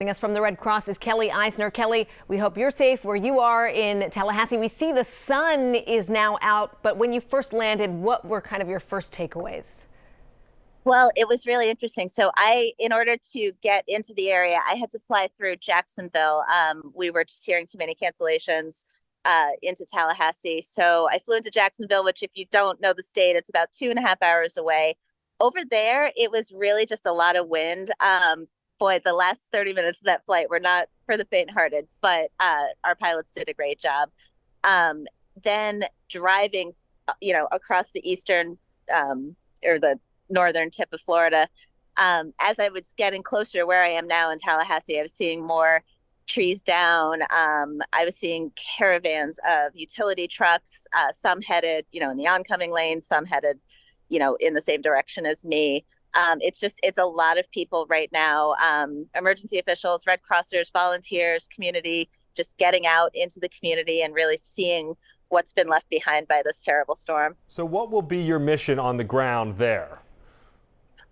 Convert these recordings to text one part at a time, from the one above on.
Joining us from the Red Cross is Kelly Eisner. Kelly, we hope you're safe where you are in Tallahassee. We see the sun is now out, but when you first landed, what were kind of your first takeaways? Well, it was really interesting. In order to get into the area, I had to fly through Jacksonville. We were just hearing too many cancellations into Tallahassee. So I flew into Jacksonville, which if you don't know the state, it's about 2.5 hours away. Over there, it was really just a lot of wind. Boy, the last 30 minutes of that flight were not for the faint-hearted, but our pilots did a great job. Then driving, across the eastern or the northern tip of Florida, as I was getting closer to where I am now in Tallahassee, I was seeing more trees down. I was seeing caravans of utility trucks, some headed, in the oncoming lane, some headed, in the same direction as me. It's a lot of people right now, emergency officials, Red Crossers, volunteers, community, just getting out into the community and really seeing what's been left behind by this terrible storm. So what will be your mission on the ground there?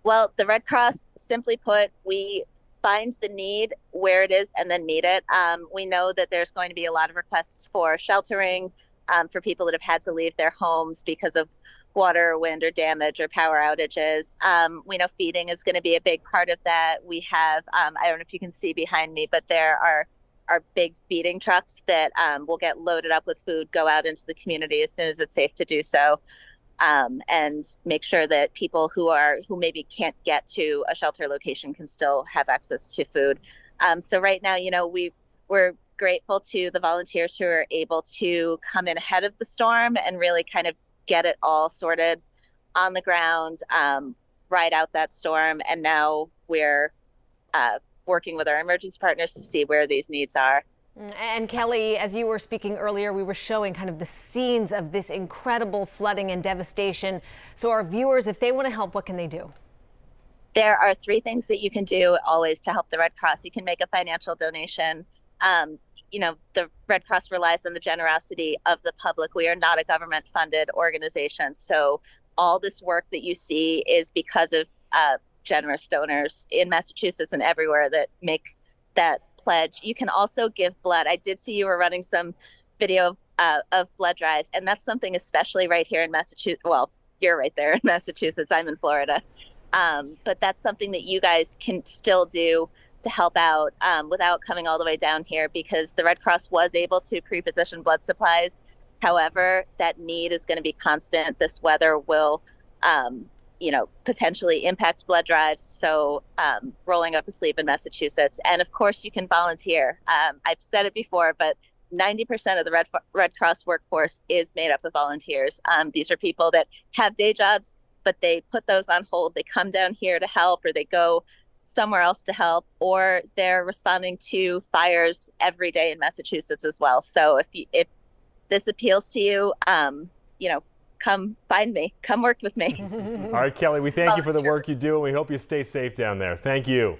Well, the Red Cross, simply put, we find the need where it is and then meet it. We know that there's going to be a lot of requests for sheltering, for people that have had to leave their homes because of water, wind, or damage or power outages. We know feeding is going to be a big part of that. We have, I don't know if you can see behind me, but there are big feeding trucks that will get loaded up with food, go out into the community as soon as it's safe to do so. And make sure that people who maybe can't get to a shelter location can still have access to food. So right now, we're grateful to the volunteers who are able to come in ahead of the storm and really kind of get it all sorted on the ground, ride out that storm. And now we're working with our emergency partners to see where these needs are. And Kelly, as you were speaking earlier, we were showing kind of the scenes of this incredible flooding and devastation. So our viewers, if they want to help, what can they do? There are 3 things that you can do always to help the Red Cross. You can make a financial donation. The Red Cross relies on the generosity of the public. We are not a government funded organization. So all this work that you see is because of generous donors in Massachusetts and everywhere that make that pledge. You can also give blood. I did see you were running some video of blood drives, and that's something especially right here in Massachusetts. Well, you're right there in Massachusetts. I'm in Florida. But that's something that you guys can still do to help out without coming all the way down here, because the Red Cross was able to pre-position blood supplies. However, that need is going to be constant. This weather will potentially impact blood drives. So rolling up a sleeve in Massachusetts. And of course, you can volunteer. I've said it before, but 90% of the Red Cross workforce is made up of volunteers. These are people that have day jobs, but they put those on hold. They come down here to help, or they go somewhere else to help, or they're responding to fires every day in Massachusetts as well. So if this appeals to you, come find me, come work with me. All right, Kelly, we thank you for the work you do, and we hope you stay safe down there. Thank you.